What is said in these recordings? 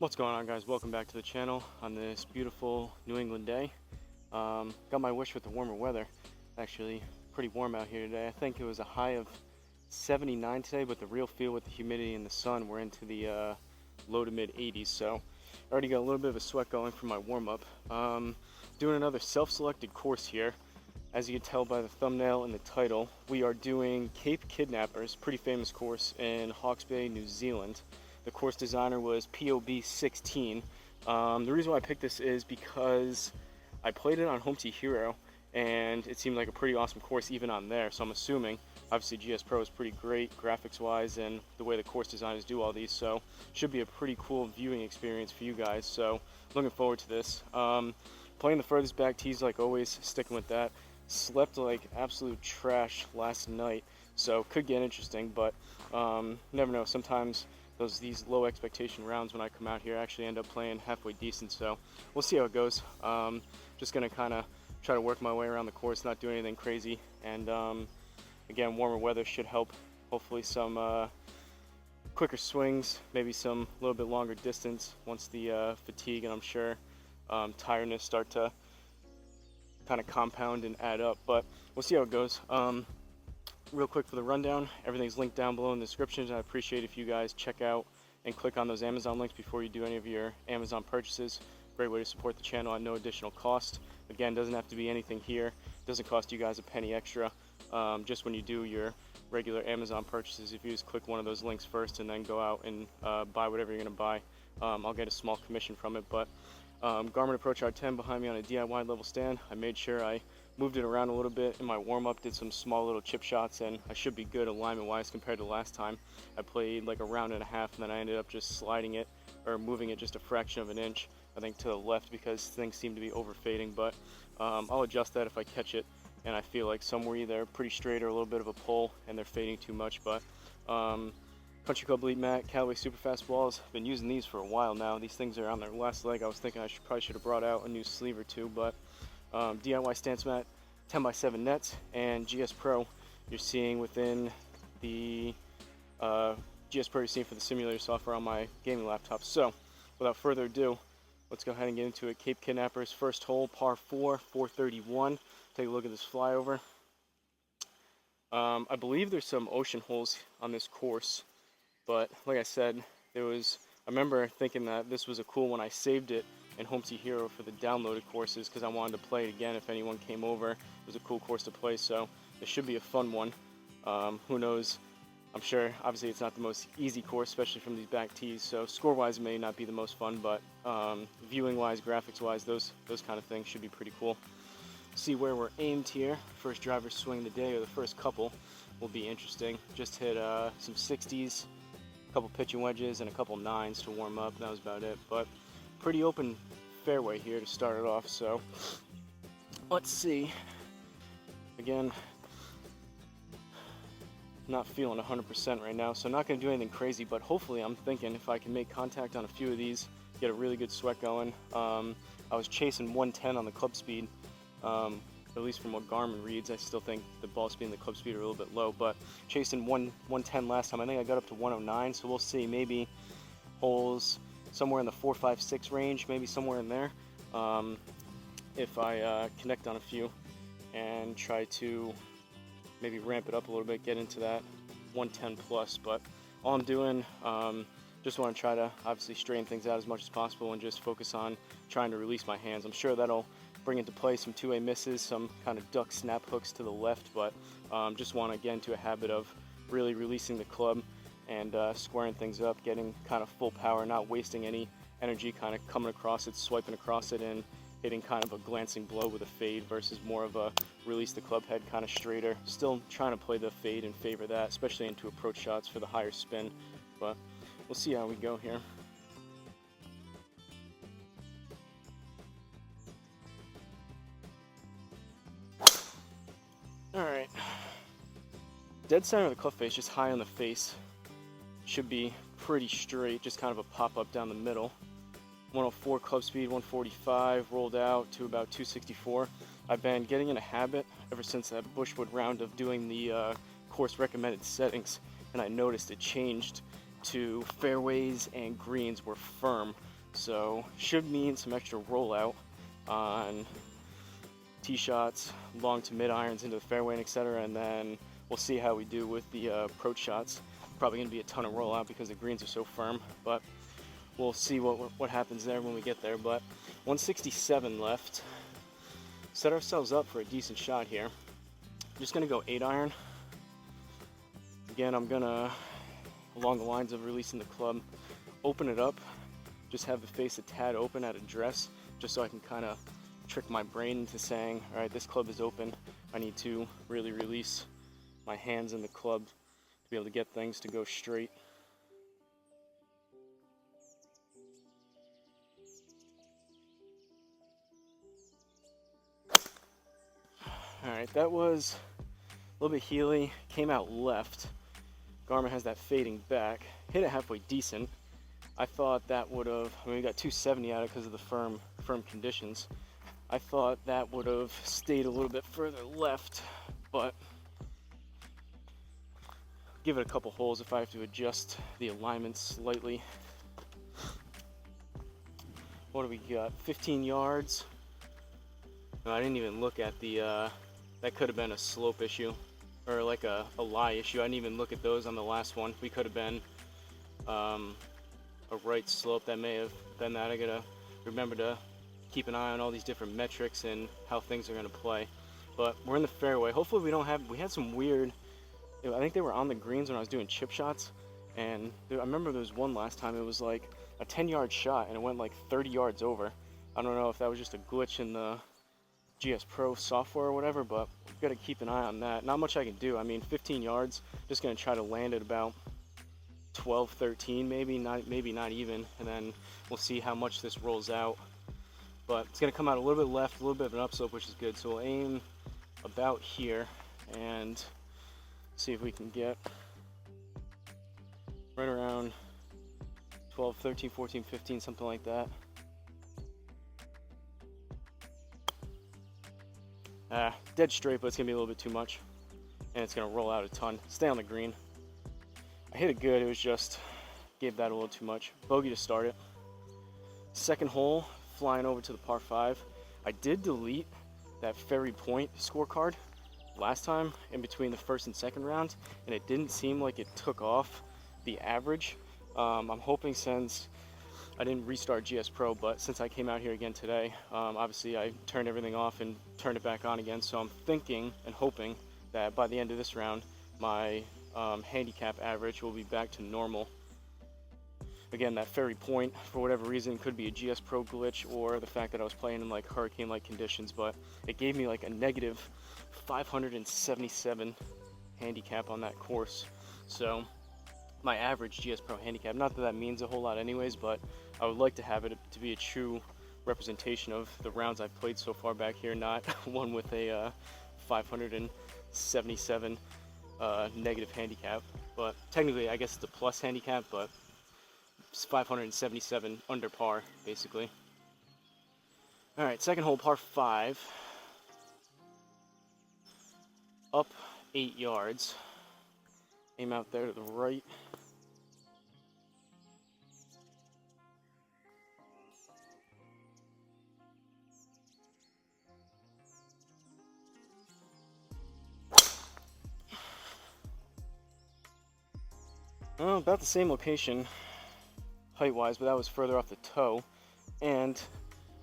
What's going on, guys? Welcome back to the channel on this beautiful New England day. Got my wish with the warmer weather. Actually pretty warm out here today. I think it was a high of 79 today, but the real feel with the humidity and the sun, we're into the low to mid 80s. So I already got a little bit of a sweat going from my warm-up. Doing another self-selected course here. As you can tell by the thumbnail and the title, we are doing Cape Kidnappers, pretty famous course in Hawke's Bay, New Zealand. The course designer was POB16. The reason why I picked this is because I played it on Home T Hero and it seemed like a pretty awesome course even on there. So I'm assuming, obviously GSPro is pretty great graphics wise and the way the course designers do all these, so should be a pretty cool viewing experience for you guys. So looking forward to this. Playing the furthest back tees like always, sticking with that. Slept like absolute trash last night, so could get interesting, but never know. Sometimes these low expectation rounds when I come out here actually end up playing halfway decent, so we'll see how it goes. Just gonna kind of try to work my way around the course, not do anything crazy, and again, warmer weather should help. Hopefully some quicker swings, maybe some a little bit longer distance once the fatigue and I'm sure tiredness start to kind of compound and add up, but we'll see how it goes. Real quick for the rundown, everything's linked down below in the description. I appreciate if you guys check out and click on those Amazon links before you do any of your Amazon purchases. Great way to support the channel at no additional cost. Again, doesn't have to be anything here, doesn't cost you guys a penny extra. Just when you do your regular Amazon purchases, if you just click one of those links first and then go out and buy whatever you're going to buy, I'll get a small commission from it. But Garmin Approach R10 behind me on a DIY level stand. I made sure I moved it around a little bit in my warm-up, did some small little chip shots, and I should be good alignment wise compared to last time. I played like a round and a half and then I ended up just sliding it or moving it just a fraction of an inch, I think, to the left because things seem to be over fading, but I'll adjust that if I catch it and I feel like some were either pretty straight or a little bit of a pull and they're fading too much. But Country Club Elite Mat, Callaway Superfast balls. I've been using these for a while now. These things are on their last leg. I was thinking I probably should have brought out a new sleeve or two, but DIY stance mat, 10x7 nets, and GSPro you're seeing within the GSPro you're seeing for the simulator software on my gaming laptop. So without further ado, let's go ahead and get into it. Cape Kidnappers, first hole, par 4, 431. Take a look at this flyover. I believe there's some ocean holes on this course, but like I said, I remember thinking that this was a cool one. I saved it in Home T Hero for the downloaded courses because I wanted to play it again if anyone came over. It was a cool course to play, so it should be a fun one. Who knows? I'm sure, obviously it's not the most easy course, especially from these back tees, so score-wise it may not be the most fun, but viewing-wise, graphics-wise, those kind of things should be pretty cool. See where we're aimed here. First driver's swing of the day, or the first couple, will be interesting. Just hit some 60s, a couple pitching wedges, and a couple 9s to warm up. That was about it, but pretty open fairway here to start it off, so let's see. Again, not feeling 100% right now, so not going to do anything crazy, but hopefully I'm thinking if I can make contact on a few of these, get a really good sweat going. I was chasing 110 on the club speed, at least from what Garmin reads. I still think the ball speed and the club speed are a little bit low, but chasing 110 last time. I think I got up to 109, so we'll see. Maybe holes somewhere in the 4, 5, 6 range, maybe somewhere in there, if I connect on a few and try to maybe ramp it up a little bit, get into that 110 plus. But all I'm doing, just want to try to obviously straighten things out as much as possible and just focus on trying to release my hands. I'm sure that'll bring into play some two-way misses, some kind of duck snap hooks to the left, but just want to get into a habit of really releasing the club and squaring things up, getting kind of full power, not wasting any energy kind of coming across it, swiping across it, and hitting kind of a glancing blow with a fade versus more of a release the club head kind of straighter. Still trying to play the fade and favor that, especially into approach shots for the higher spin, but we'll see how we go here. Alright, dead center of the club face, just high on the face. Should be pretty straight, just kind of a pop-up down the middle. 104 club speed, 145, rolled out to about 264. I've been getting in a habit ever since that Bushwood round of doing the course recommended settings, and I noticed it changed to fairways and greens were firm So should mean some extra rollout on tee shots, long to mid irons into the fairway, and etc. And then we'll see how we do with the approach shots. Probably going to be a ton of rollout because the greens are so firm, but we'll see what happens there when we get there. But 167 left. Set ourselves up for a decent shot here. I'm just going to go 8 iron. Again, I'm going to, along the lines of releasing the club, open it up, just have the face a tad open at address, just so I can kind of trick my brain into saying, all right, this club is open. I need to really release my hands in the club to be able to get things to go straight. All right, that was a little bit heely, came out left. Garmin has that fading back, hit it halfway decent. I thought that would have, I mean, we got 270 out of it because of the firm conditions. I thought that would have stayed a little bit further left, but give it a couple holes if I have to adjust the alignment slightly. What do we got? 15 yards. No, I didn't even look at the, that could have been a slope issue, or like a lie issue. I didn't even look at those on the last one. We could have been a right slope. That may have been that. I gotta remember to keep an eye on all these different metrics and how things are gonna play. But we're in the fairway. Hopefully we don't have, we had some weird, I think they were on the greens when I was doing chip shots, and I remember there was one last time, it was like a 10-yard shot and it went like 30 yards over. I don't know if that was just a glitch in the GSPro software or whatever, but we've got to keep an eye on that. Not much I can do. I mean, 15 yards, just going to try to land at about 12, 13, maybe not even, and then we'll see how much this rolls out. But it's going to come out a little bit left, a little bit of an upslope, which is good. So we'll aim about here and see if we can get right around 12, 13, 14, 15, something like that. Dead straight, but it's going to be a little bit too much. And it's going to roll out a ton. Stay on the green. I hit it good, it was just, gave that a little too much. Bogey to start it. Second hole, flying over to the par 5. I did delete that Ferry Point scorecard last time in between the first and second round, and it didn't seem like it took off the average. I'm hoping, since I didn't restart GSPro, but since I came out here again today, obviously I turned everything off and turned it back on again, so I'm thinking and hoping that by the end of this round my handicap average will be back to normal. Again, that Ferry Point, for whatever reason, could be a GSPro glitch or the fact that I was playing in like hurricane-like conditions, but it gave me like a negative 577 handicap on that course. So my average GSPro handicap, not that that means a whole lot anyways, but I would like to have it to be a true representation of the rounds I've played so far back here, not one with a 577 negative handicap. But technically I guess it's a plus handicap, but it's 577 under par basically. All right, second hole, par 5, up 8 yards, aim out there to the right. Well, about the same location height-wise, but that was further off the toe, and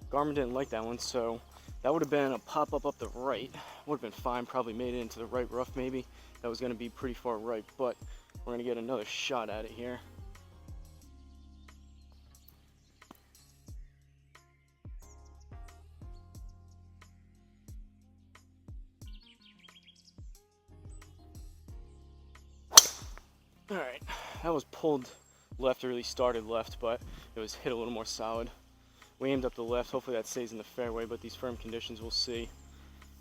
Garmin didn't like that one, so that would have been a pop-up up the right. Would have been fine, probably made it into the right rough maybe. That was going to be pretty far right, but we're going to get another shot at it here. Alright, that was pulled left, or really started left, but it was hit a little more solid. We aimed up the left, hopefully that stays in the fairway, but these firm conditions, we'll see.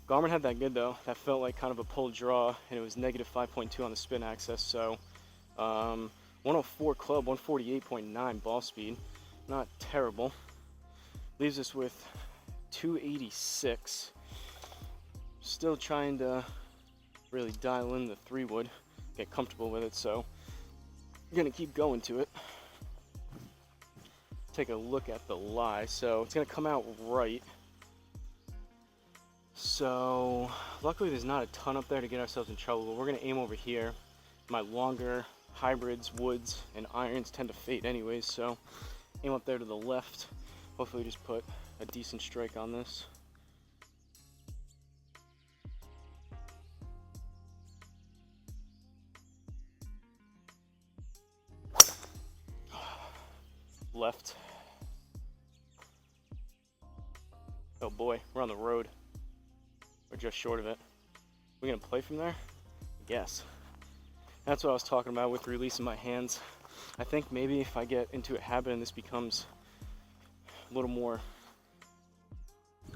Garmin had that good though. That felt like kind of a pulled draw, and it was negative 5.2 on the spin axis, so 104 club, 148.9 ball speed. Not terrible. Leaves us with 286. Still trying to really dial in the 3-wood, get comfortable with it, so I'm gonna keep going to it. take a look at the lie. So it's gonna come out right. So luckily there's not a ton up there to get ourselves in trouble, but we're gonna aim over here. My longer hybrids, woods, and irons tend to fade anyways, so aim up there to the left. Hopefully just put a decent strike on this. Left. Oh boy, we're on the road. We're just short of it. We're gonna play from there? Yes. That's what I was talking about with releasing my hands. I think maybe if I get into a habit and this becomes a little more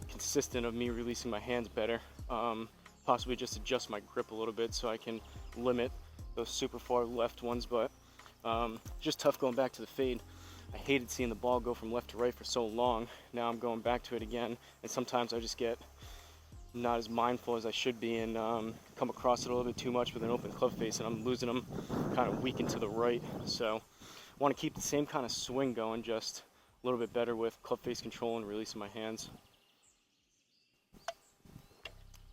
consistent of me releasing my hands better, possibly just adjust my grip a little bit so I can limit those super far left ones, but just tough going back to the fade. I hated seeing the ball go from left to right for so long. Now I'm going back to it again, and sometimes I just get not as mindful as I should be and come across it a little bit too much with an open club face, and I'm losing them kind of weakened to the right. So I want to keep the same kind of swing going, just a little bit better with club face control and releasing my hands.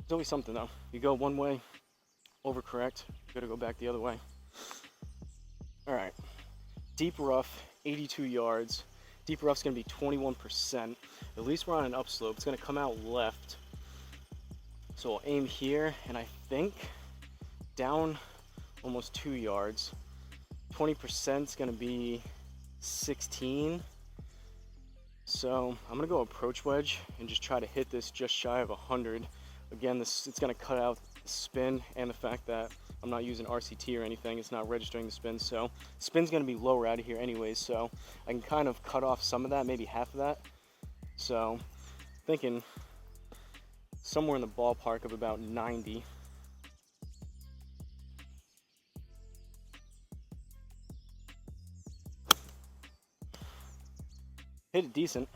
It's always something though. You go one way, overcorrect, you gotta go back the other way. All right, deep rough, 82 yards. Deep rough's gonna be 21%. At least we're on an upslope. It's gonna come out left. So I'll aim here, and I think down almost 2 yards. 20% is gonna be 16. So I'm gonna go approach wedge and just try to hit this just shy of 100. Again, it's gonna cut out the spin and the fact that I'm not using RCT or anything. It's not registering the spin, so spin's gonna be lower out of here anyways, so I can kind of cut off some of that, maybe half of that. So thinking somewhere in the ballpark of about 90. Hit it decent.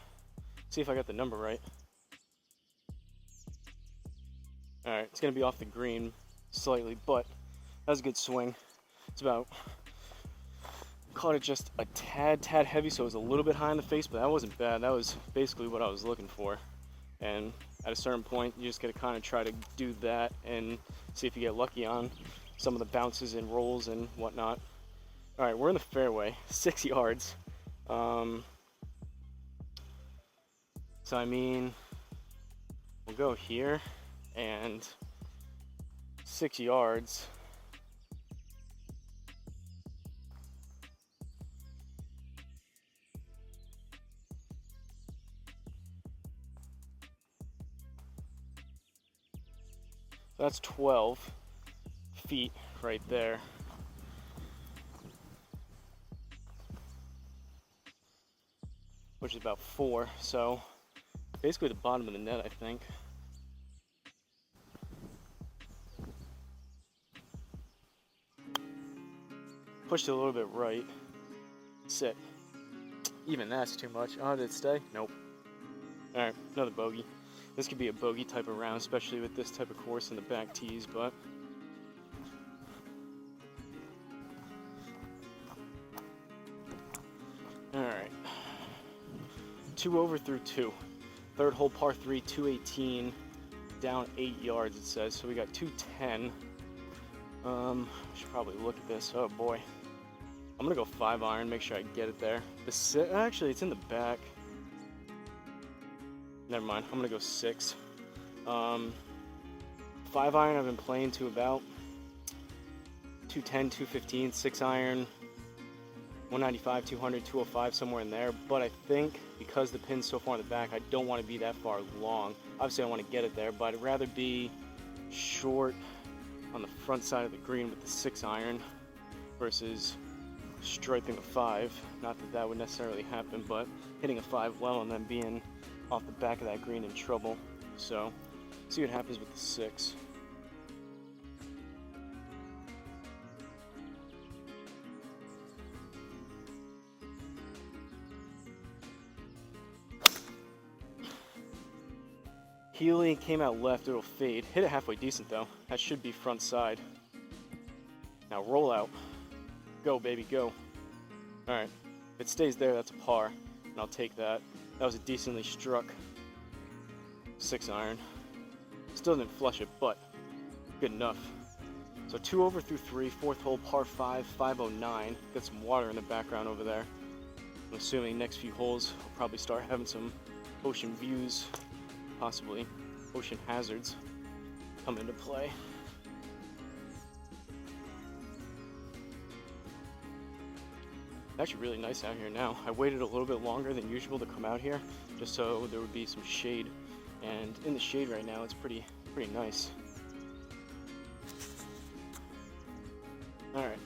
See if I got the number right. All right, it's gonna be off the green slightly, but that was a good swing. It's about, caught it just a tad heavy, so it was a little bit high in the face, but that wasn't bad. That was basically what I was looking for. And at a certain point, you just gotta kind of try to do that and see if you get lucky on some of the bounces and rolls and whatnot. All right, we're in the fairway, 6 yards. So I mean, we'll go here and 6 yards. That's 12 feet right there. Which is about 4, so basically the bottom of the net, I think. Pushed it a little bit right. Sit. Even that's too much. Oh, did it stay? Nope. Alright, another bogey. This could be a bogey type of round, especially with this type of course in the back tees, but alright. 2 over through 2. Third hole par 3, 218, down 8 yards it says. So we got 210. Should probably look at this. Oh boy. I'm gonna go 5 iron, make sure I get it there. Actually, it's in the back. Never mind, I'm gonna go 6. 5 iron I've been playing to about 210, 215, 6 iron, 195, 200, 205, somewhere in there. But I think because the pin's so far in the back, I don't want to be that far long. Obviously, I want to get it there, but I'd rather be short on the front side of the green with the 6 iron versus striping a 5. Not that that would necessarily happen, but hitting a 5 well and then being off the back of that green in trouble. So, see what happens with the 6. Healy came out left, it'll fade. Hit it halfway decent though. That should be front side. Now roll out. Go baby, go. Alright, if it stays there, that's a par. and I'll take that. That was a decently struck 6-iron. Still didn't flush it, but good enough. So 2 over through 3, 4th hole, par 5, 509. Got some water in the background over there. I'm assuming next few holes I'll probably start having some ocean views, possibly ocean hazards come into play. It's actually really nice out here now. I waited a little bit longer than usual to come out here just so there would be some shade, and in the shade right now it's pretty nice. Alright.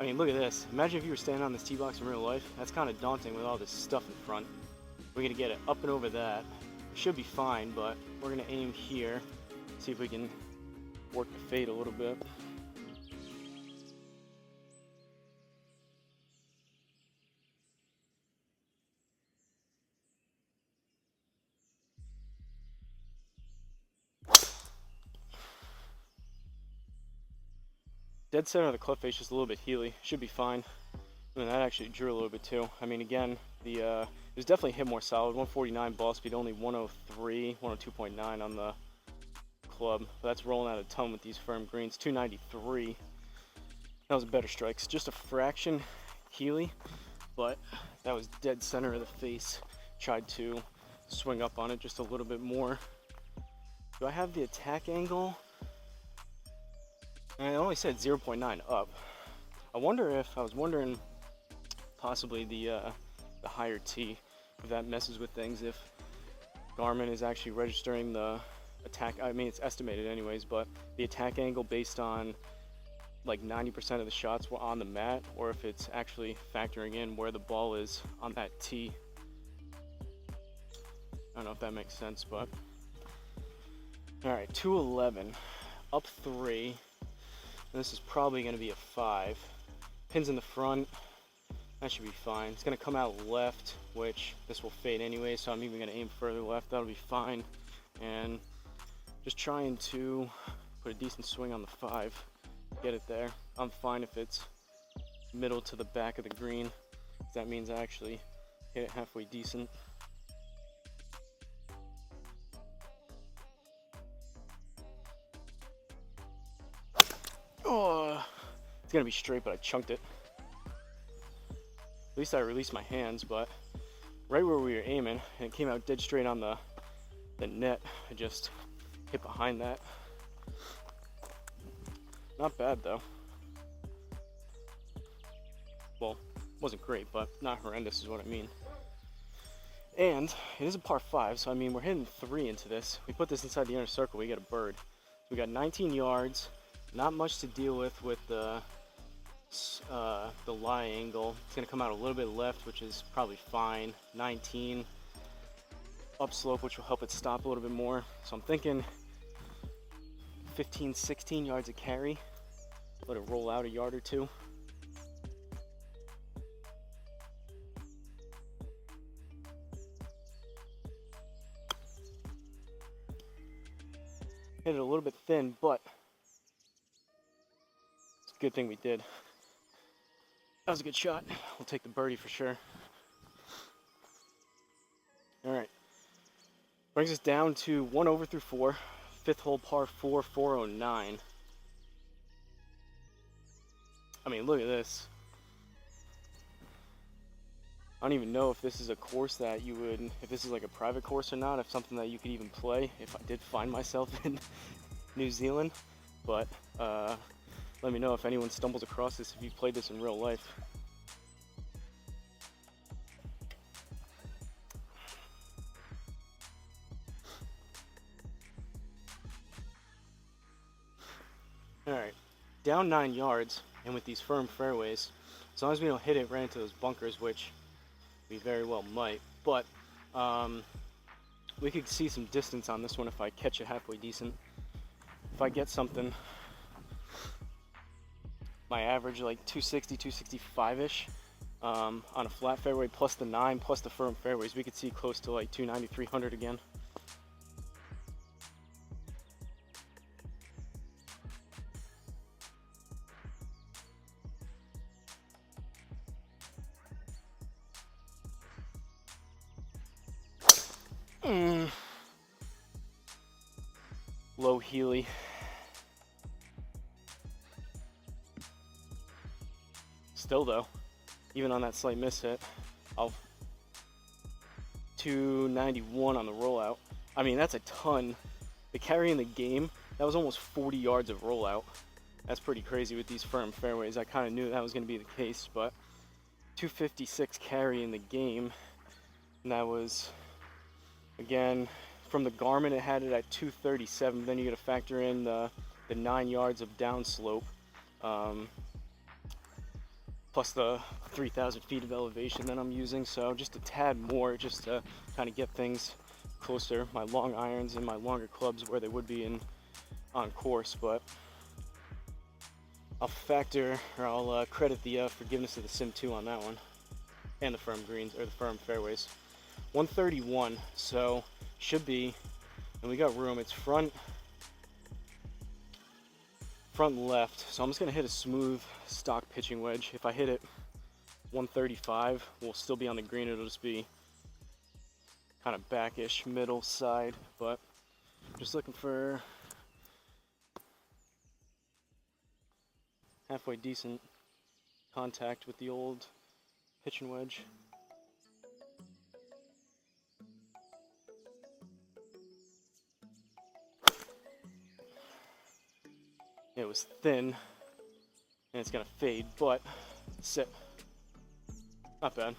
I mean, look at this. Imagine if you were standing on this tee box in real life. That's kind of daunting with all this stuff in front. We're going to get it up and over that. It should be fine, but we're going to aim here. See if we can work the fade a little bit. Dead center of the club face just a little bit heely. Should be fine. And that actually drew a little bit too. I mean, again, it was definitely hit more solid. 149 ball speed, only 103, 102.9 on the club. But that's rolling out a ton with these firm greens. 293. That was better strikes. Just a fraction heely, but that was dead center of the face. Tried to swing up on it just a little bit more. Do I have the attack angle? I only said 0.9 up. I was wondering possibly the higher T, if that messes with things, if Garmin is actually registering the attack. I mean, it's estimated anyways, but the attack angle based on like 90% of the shots were on the mat, or if it's actually factoring in where the ball is on that tee. I don't know if that makes sense, but all right, 211, up 3. This is probably going to be a 5. Pins in the front, that should be fine. It's going to come out left, which this will fade anyway, so I'm even going to aim further left. That'll be fine. And just trying to put a decent swing on the 5, get it there. I'm fine if it's middle to the back of the green. That means I actually hit it halfway decent. Oh, it's gonna be straight, but I chunked it. At least I released my hands, but right where we were aiming, and it came out dead straight on the net. I just hit behind that. Not bad though. Well, wasn't great, but not horrendous is what I mean. And it is a par 5, so I mean we're hitting 3 into this. We put this inside the inner circle, we get a bird. So we got 19 yards. Not much to deal with the lie angle. It's going to come out a little bit left, which is probably fine. 19 upslope, which will help it stop a little bit more. So I'm thinking 15, 16 yards of carry. Let it roll out a yard or two. Hit it a little bit thin, but good thing we did. That was a good shot. We'll take the birdie for sure. All right. Brings us down to 1 over through 4. 5th hole, par 4, 409. I mean, look at this. I don't even know if this is a course that you would, if this is like a private course or not, if something that you could even play if I did find myself in New Zealand. But, let me know if anyone stumbles across this, if you've played this in real life. Alright, down 9 yards, and with these firm fairways, as long as we don't hit it right into those bunkers, which we very well might, but we could see some distance on this one if I catch it halfway decent. If I get something, my average like 260, 265-ish on a flat fairway plus the 9 plus the firm fairways, we could see close to like 290, 300 again. Low Healy. Still though, even on that slight miss hit, I'll 291 on the rollout. I mean, that's a ton. The carry in the game, that was almost 40 yards of rollout. That's pretty crazy with these firm fairways. I kind of knew that was going to be the case, but 256 carry in the game. And that was, again, from the Garmin, it had it at 237. Then you got to factor in the 9 yards of downslope, plus the 3,000 feet of elevation that I'm using. So just a tad more, just to kind of get things closer, my long irons and my longer clubs where they would be on course. But I'll credit the forgiveness of the Sim 2 on that one, and the firm greens, or the firm fairways. 131, so should be, and we got room. It's front left, so I'm just gonna hit a smooth stock pitching wedge. If I hit it 135, we'll still be on the green. It'll just be kind of backish, middle side, but just looking for halfway decent contact with the old pitching wedge. It was thin, and it's gonna fade, but sit. Not bad.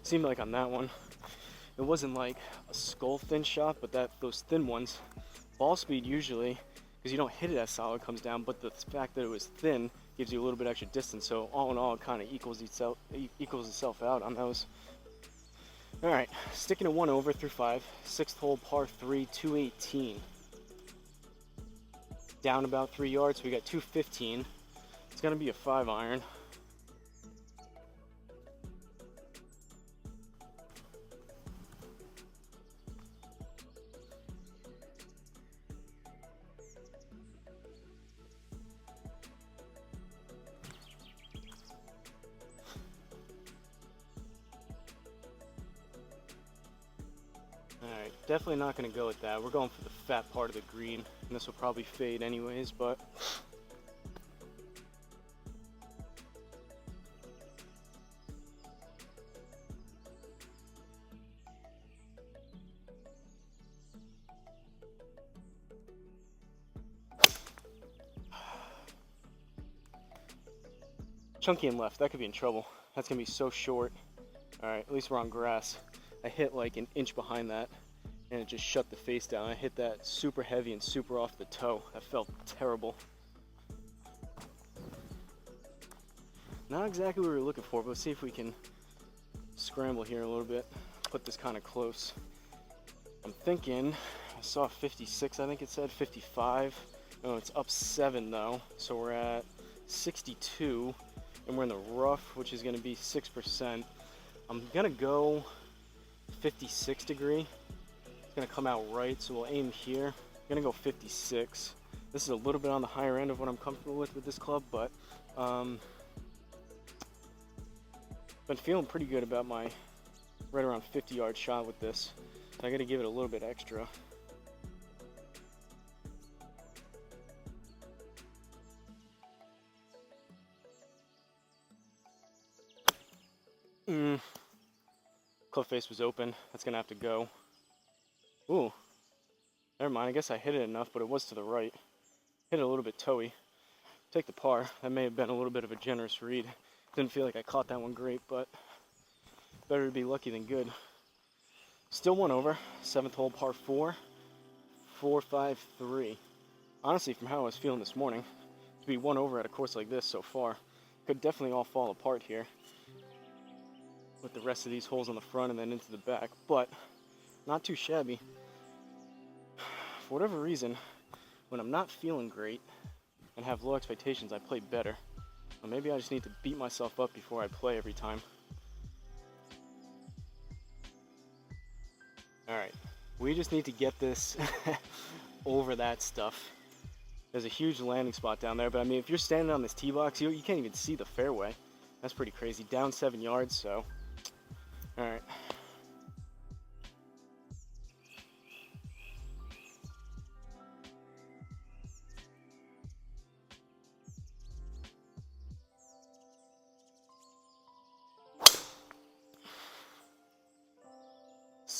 Seemed like on that one, it wasn't like a skull thin shot, but those thin ones, ball speed usually, because you don't hit it as solid, comes down, but the fact that it was thin gives you a little bit extra distance. So all in all, it kind of equals itself out on those. All right, sticking to 1 over through 5, 6th hole, par 3, 218. Down about 3 yards, so we got 215. It's gonna be a 5 iron. Alright, definitely not going to go with that. We're going for the fat part of the green, and this will probably fade anyways, but chunky and left, that could be in trouble. That's going to be so short. Alright, at least we're on grass. I hit like an inch behind that, and it just shut the face down. I hit that super heavy and super off the toe. That felt terrible. Not exactly what we were looking for, but let's see if we can scramble here a little bit. Put this kind of close. I'm thinking, I saw 56, I think it said 55. Oh, it's up 7 though, so we're at 62, and we're in the rough, which is going to be 6%. I'm gonna go 56 degree. It's gonna come out right, so we'll aim here. I'm gonna go 56. This is a little bit on the higher end of what I'm comfortable with this club, but been feeling pretty good about my right around 50-yard shot with this. I gotta give it a little bit extra. Club face was open. That's gonna have to go. Ooh, never mind. I guess I hit it enough, but it was to the right. Hit it a little bit toey. Take the par. That may have been a little bit of a generous read. Didn't feel like I caught that one great, but better to be lucky than good. Still 1 over. 7th hole, par 4. 4-5-3. Honestly, from how I was feeling this morning, to be 1 over at a course like this so far, could definitely all fall apart here with the rest of these holes on the front and then into the back, but not too shabby. For whatever reason, when I'm not feeling great and have low expectations, I play better. Or maybe I just need to beat myself up before I play every time. Alright, we just need to get this over that stuff. There's a huge landing spot down there, but I mean, if you're standing on this tee box, you can't even see the fairway. That's pretty crazy. Down 7 yards, so. Alright.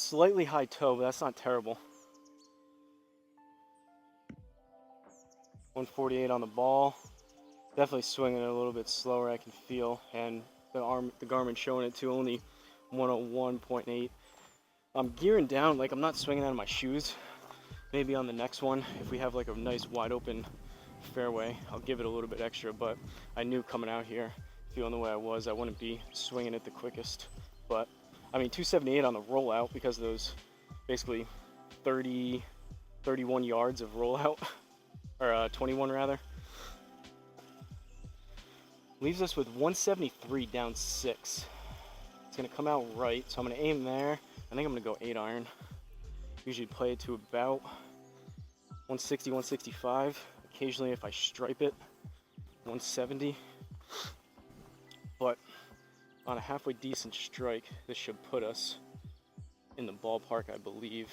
slightly high toe, but that's not terrible. 148 on the ball. Definitely swinging it a little bit slower, I can feel, and the Garmin showing it to only 101.8. I'm gearing down, like I'm not swinging out of my shoes. Maybe on the next one, if we have like a nice wide open fairway, I'll give it a little bit extra, but I knew coming out here, feeling the way I was, I wouldn't be swinging it the quickest. But I mean, 278 on the rollout because of those basically 31 yards of rollout, or 21 rather. Leaves us with 173 down 6. It's gonna come out right, so I'm gonna aim there. I think I'm gonna go 8 iron. Usually play it to about 160, 165. Occasionally, if I stripe it, 170. But on a halfway decent strike, this should put us in the ballpark, I believe.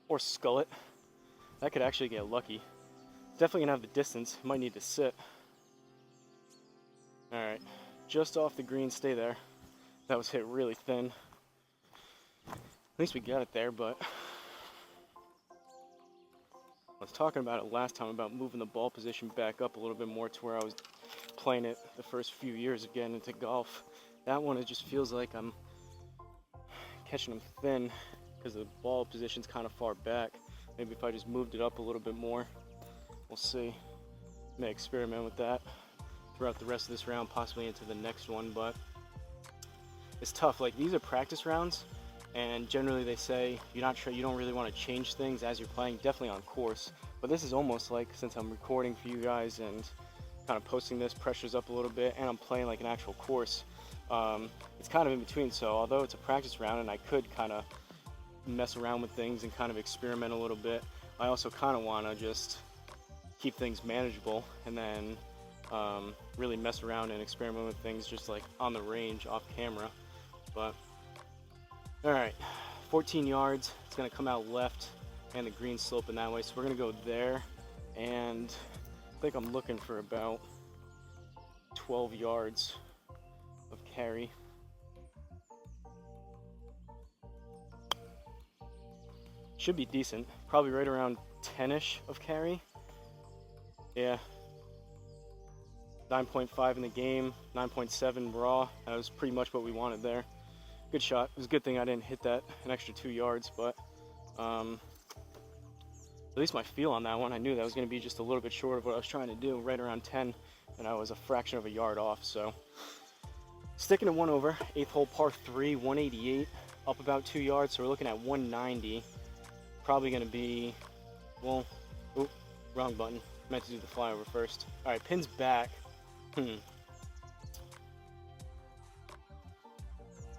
Or skull it. That could actually get lucky. Definitely gonna have the distance. Might need to sit. Alright, just off the green, stay there. That was hit really thin. At least we got it there, but I was talking about it last time about moving the ball position back up a little bit more to where I was playing it the first few years of getting into golf. That one, it just feels like I'm catching them thin because the ball position's kind of far back. Maybe if I just moved it up a little bit more, we'll see. May experiment with that throughout the rest of this round, possibly into the next one, but it's tough. Like, these are practice rounds, and generally they say you don't really want to change things as you're playing, definitely on course. But this is almost like, since I'm recording for you guys and kind of posting this, pressure's up a little bit, and I'm playing like an actual course. It's kind of in between, so although it's a practice round and I could kind of mess around with things and kind of experiment a little bit, I also kind of want to just keep things manageable and then really mess around and experiment with things just like on the range, off camera. But alright, 14 yards, it's going to come out left and the green sloping that way, so we're going to go there, and I think I'm looking for about 12 yards of carry. Should be decent, probably right around 10-ish of carry. Yeah, 9.5 in the game, 9.7 raw. That was pretty much what we wanted there. Good shot. It was a good thing I didn't hit that an extra 2 yards, but at least my feel on that one, I knew that was going to be just a little bit short of what I was trying to do, right around 10, and I was a fraction of a yard off. So sticking to 1 over, 8th hole par 3, 188, up about 2 yards, so we're looking at 190. Probably going to be, well, oop, wrong button. Meant to do the flyover first. All right, pin's back. So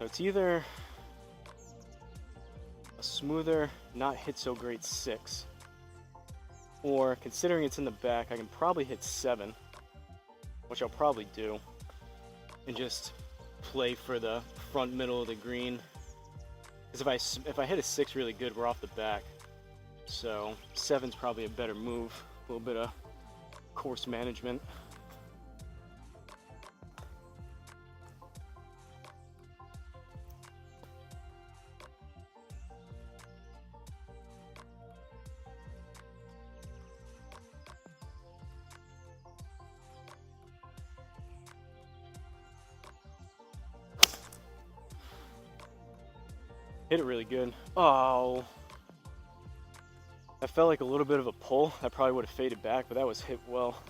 it's either a smoother, not hit so great 6, or considering it's in the back, I can probably hit 7, which I'll probably do, and just play for the front middle of the green. Because if I hit a 6 really good, we're off the back. So 7's probably a better move. A little bit of course management. Hit it really good. Oh, that felt like a little bit of a pull. That probably would have faded back, but that was hit well.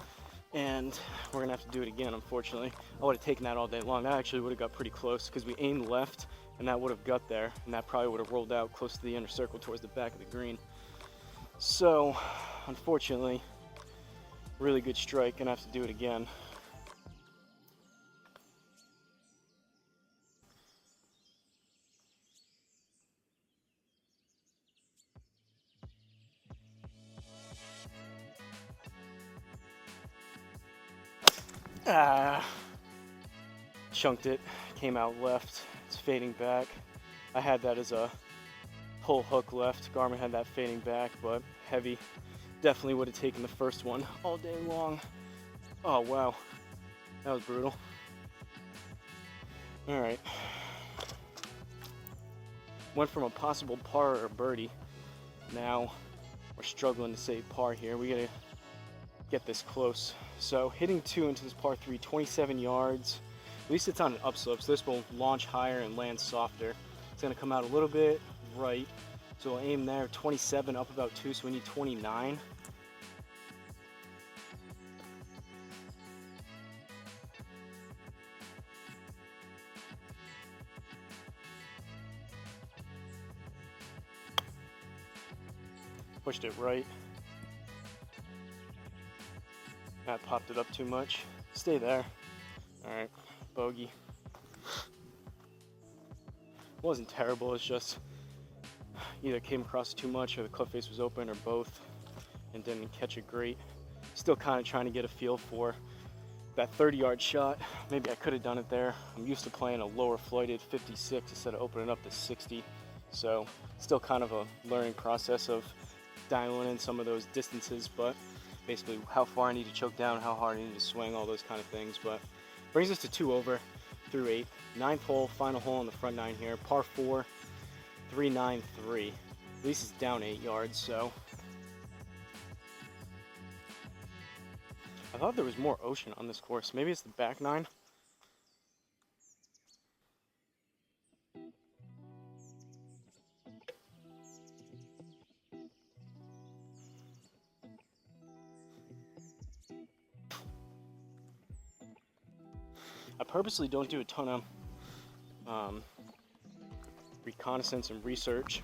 And we're gonna have to do it again, unfortunately. I would have taken that all day long. That actually would have got pretty close because we aimed left and that would have got there, and that probably would have rolled out close to the inner circle towards the back of the green. So, unfortunately, really good strike, gonna have to do it again. Chunked it, came out left, it's fading back. I had that as a pull hook left. Garmin had that fading back, but heavy. definitely would have taken the first one all day long. Oh wow, that was brutal. All right, went from a possible par or birdie. Now we're struggling to save par here. We gotta get this close. So hitting 2 into this par 3, 27 yards. At least it's on an upslope, so this will launch higher and land softer. It's gonna come out a little bit right, so we'll aim there. 27 up about 2, so we need 29. Pushed it right. That popped it up too much. Stay there. All right, bogey. Wasn't terrible, it's just either came across too much or the club face was open or both, and didn't catch it great. Still kind of trying to get a feel for that 30-yard shot. Maybe I could have done it there. I'm used to playing a lower flighted 56 instead of opening up to 60. So still kind of a learning process of dialing in some of those distances, but basically how far I need to choke down, how hard I need to swing, all those kind of things. But brings us to 2 over through 8. 9th hole, final hole on the front 9 here. Par 4, 393. At least it's down 8 yards, so. I thought there was more ocean on this course. Maybe it's the back 9. I purposely don't do a ton of reconnaissance and research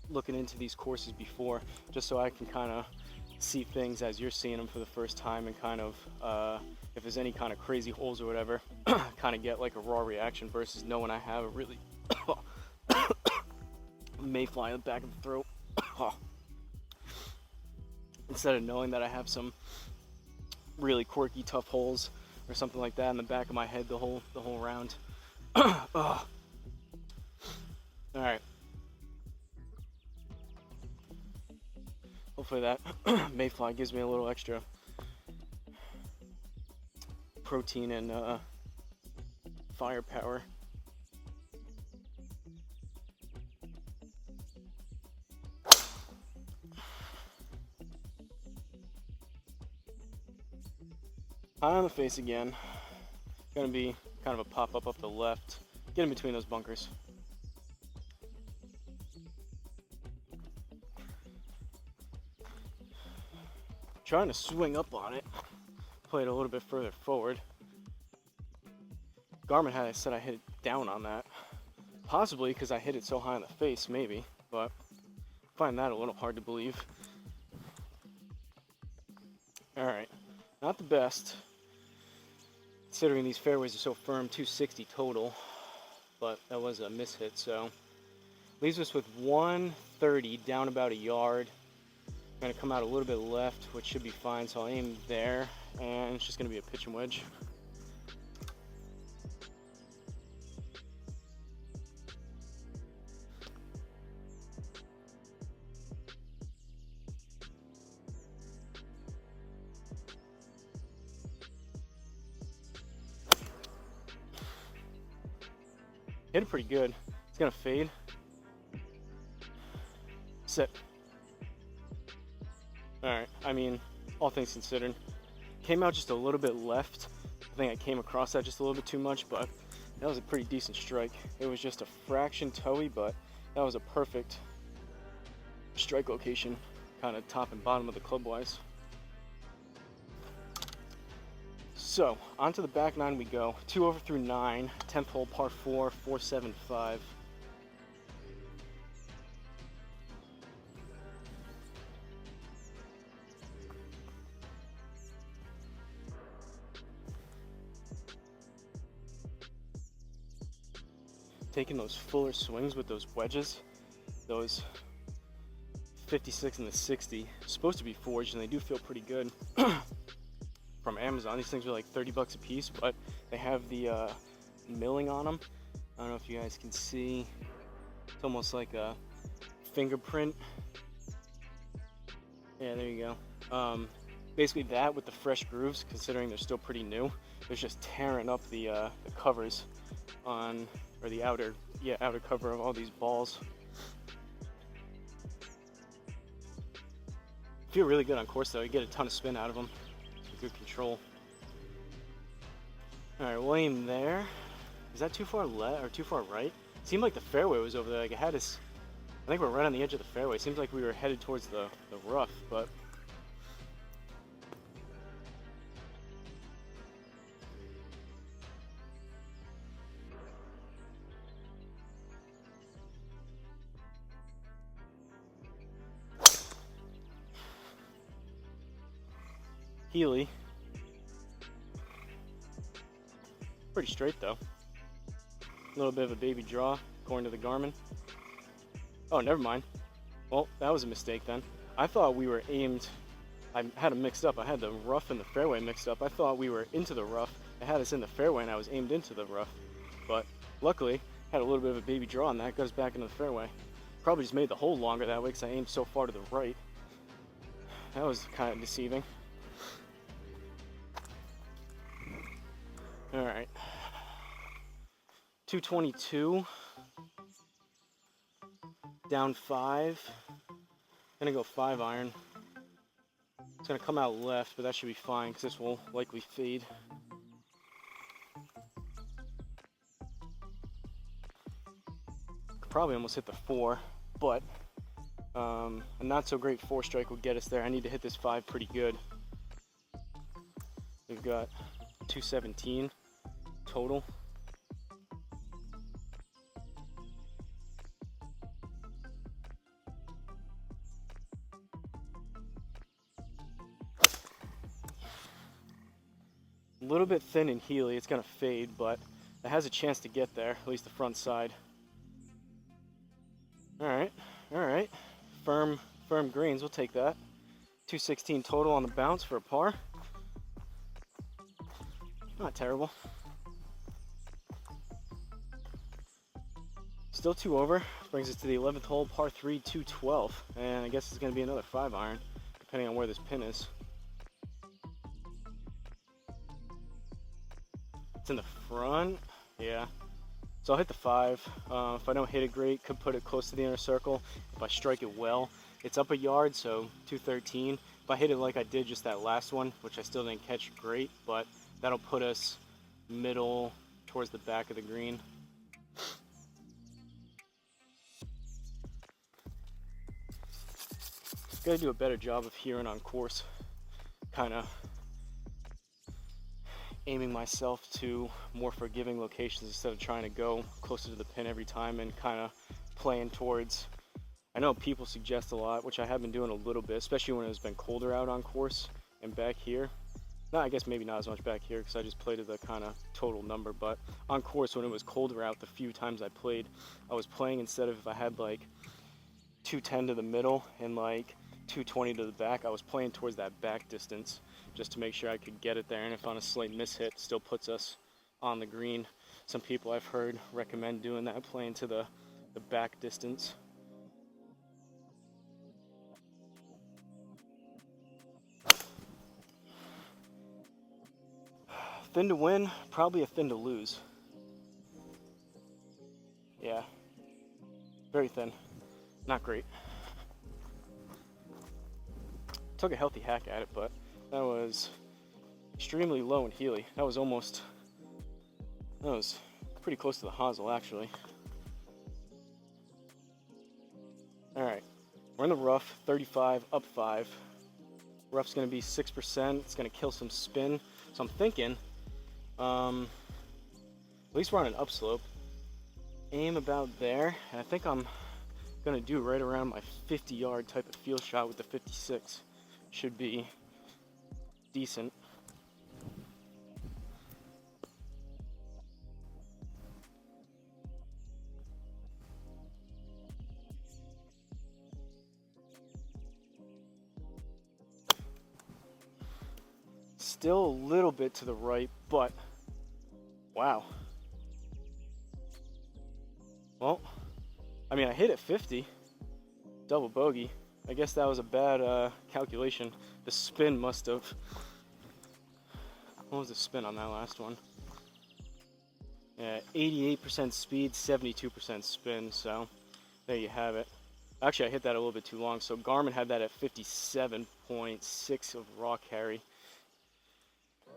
looking into these courses before, just so I can kind of see things as you're seeing them for the first time, and kind of if there's any kind of crazy holes or whatever, kind of get like a raw reaction versus knowing I have a really mayfly in the back of the throat. Instead of knowing that I have some really quirky tough holes or something like that in the back of my head the whole round. All right. Hopefully that mayfly gives me a little extra protein and firepower. High on the face again. Gonna be kind of a pop-up up the left. Get in between those bunkers. Trying to swing up on it. Play it a little bit further forward. Garmin had said I hit it down on that. Possibly because I hit it so high in the face, maybe. But I find that a little hard to believe. Alright. Not the best, considering these fairways are so firm. 260 total, but that was a mishit, so leaves us with 130 down about a yard. I'm going to come out a little bit left, which should be fine, so I'll aim there, and it's just going to be a pitch and wedge. Hit it pretty good. It's gonna fade. Sit. Alright, I mean, all things considered, came out just a little bit left. I think I came across that just a little bit too much, but that was a pretty decent strike. It was just a fraction toey, but that was a perfect strike location, kind of top and bottom of the club wise. So, onto the back 9 we go. 2 over through 9, 10th hole, par 4, 475. Taking those fuller swings with those wedges, those 56 and the 60, supposed to be forged, and they do feel pretty good. From Amazon. These things are like 30 bucks a piece, but they have the milling on them. I don't know if you guys can see. It's almost like a fingerprint Yeah, there you go. Basically that with the fresh grooves, considering they're still pretty new, it's just tearing up the covers on, or the outer cover of all these balls. Feel really good on course though. You get a ton of spin out of them. Good control. All right, we'll aim there. Is that too far left or too far right? It seemed like the fairway was over there. Like it had us. I think we're right on the edge of the fairway. It seems like we were headed towards the rough, but. Healy. Pretty straight though. A little bit of a baby draw according to the Garmin. Oh, never mind. Well, that was a mistake then. I thought we were aimed. I had them mixed up. I had the rough and the fairway mixed up. I thought we were into the rough. It had us in the fairway and I was aimed into the rough. But luckily, had a little bit of a baby draw on that. Got us back into the fairway. Probably just made the hole longer that way because I aimed so far to the right. That was kind of deceiving. All right. 222. Down 5. Gonna go 5 iron. It's gonna come out left, but that should be fine because this will likely fade. Could probably almost hit the 4, but a not so great 4 strike will get us there. I need to hit this 5 pretty good. We've got 217 total. A little bit thin in Healy, it's gonna fade, but it has a chance to get there, at least the front side. All right. Firm greens, we'll take that. 216 total on the bounce for a par. Not terrible. Still 2 over. Brings us to the 11th hole, par 3, 212. And I guess it's gonna be another 5 iron, depending on where this pin is. It's in the front, yeah. So I'll hit the 5. If I don't hit it great, could put it close to the inner circle. If I strike it well, it's up a yard, so 213. If I hit it like I did just that last one, which I still didn't catch great, but that'll put us middle towards the back of the green. Gotta do a better job of hearing on course, kind of aiming myself to more forgiving locations instead of trying to go closer to the pin every time and kind of playing towards. I know people suggest a lot, which I have been doing a little bit, especially when it's been colder out on course and back here. No, I guess maybe not as much back here because I just played at the kind of total number, but on course when it was colder out, the few times I played, I was playing instead of if I had like 210 to the middle and like 220 to the back, I was playing towards that back distance just to make sure I could get it there, and if on a slight mishit, still puts us on the green. Some people I've heard recommend doing that, playing to the back distance. Thin to win, probably a thin to lose. Yeah, very thin, not great. Took a healthy hack at it, but that was extremely low in Healy. That was pretty close to the Hosel actually. All right, we're in the rough, 35, up 5. Rough's gonna be 6%, it's gonna kill some spin. So I'm thinking, at least we're on an upslope. Aim about there, and I think I'm gonna do right around my 50-yard type of field shot with the 56. Should be decent. Still a little bit to the right, but wow. Well, I mean, I hit at 50, double bogey. I guess that was a bad calculation. The spin must have... What was the spin on that last one? Yeah, 88% speed, 72% spin, so there you have it. Actually, I hit that a little bit too long, so Garmin had that at 57.6 of raw carry.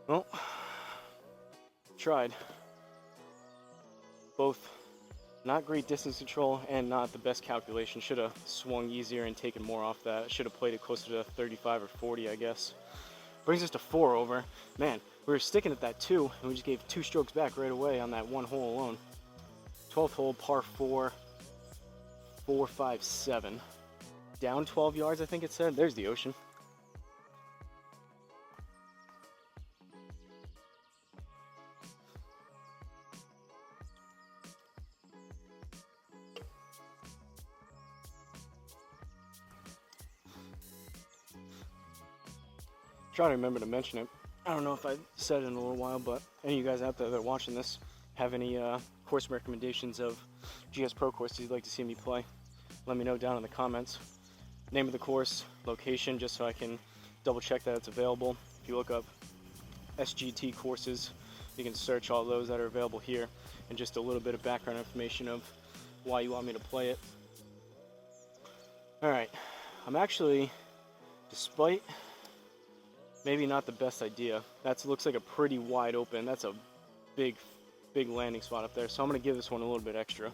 Well, tried. Both not great distance control and not the best calculation. Should have swung easier and taken more off that. Should have played it closer to 35 or 40, I guess. Brings us to 4 over. Man, we were sticking at that 2, and we just gave 2 strokes back right away on that one hole alone. 12th hole, par 4, 457. Down 12 yards, I think it said. There's the ocean. Try to remember to mention it. I don't know if I said it in a little while, but any of you guys out there that are watching this have any course recommendations of GSPro courses you'd like to see me play, let me know down in the comments. Name of the course, location, just so I can double check that it's available. If you look up SGT courses, you can search all those that are available here, and just a little bit of background information of why you want me to play it. Alright, I'm actually, despite maybe not the best idea, that looks like a pretty wide open, that's a big landing spot up there, so I'm going to give this one a little bit extra.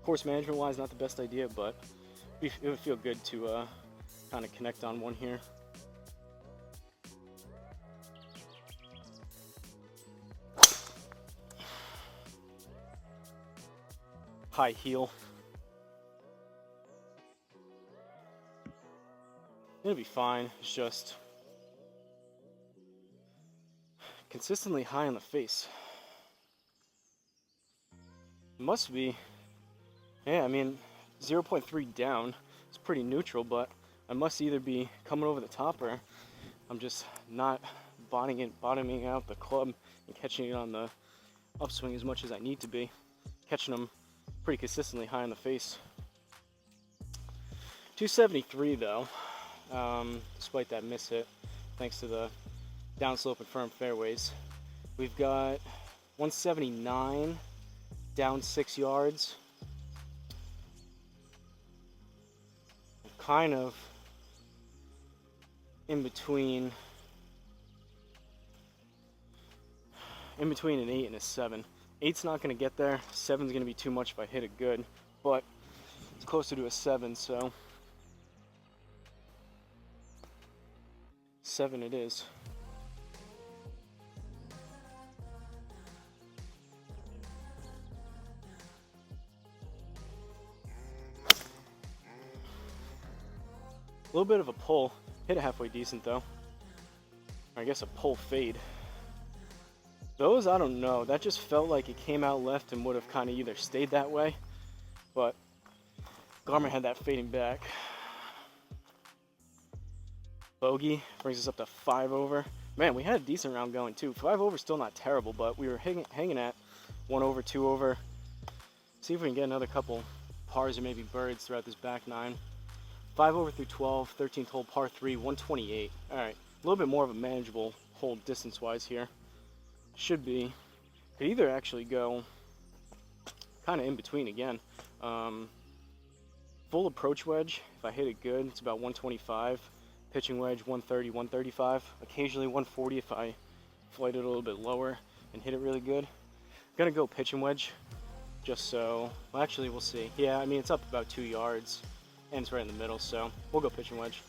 Course management wise, not the best idea, but it would feel good to kind of connect on one here. High heel. It'll be fine, it's just consistently high on the face. It must be, yeah, I mean, 0.3 down is pretty neutral, but I must either be coming over the top or I'm just not bottoming out the club and catching it on the upswing as much as I need to be. Catching them pretty consistently high in the face. 273 though, despite that miss hit, thanks to the downslope and firm fairways. We've got 179 down 6 yards. Kind of in between an 8 and a 7. 8's not going to get there. 7's going to be too much if I hit it good, but it's closer to a 7, so 7 it is. A little bit of a pull. Hit it halfway decent though. Or I guess a pull fade. Those, I don't know. That just felt like it came out left and would have kind of either stayed that way, but Garmin had that fading back. Bogey brings us up to 5 over. Man, we had a decent round going too. 5 over still not terrible, but we were hanging at 1 over, 2 over. See if we can get another couple pars or maybe birds throughout this back 9. 5 over through 12, 13th hole, par 3, 128. All right, a little bit more of a manageable hole distance-wise here. Should be. Could either actually go kind of in between again. Full approach wedge, if I hit it good, it's about 125. Pitching wedge, 130, 135. Occasionally 140 if I flight it a little bit lower and hit it really good. I'm gonna go pitching wedge, just so, well actually we'll see. Yeah, I mean it's up about 2 yards. And it's right in the middle, so we'll go pitching wedge.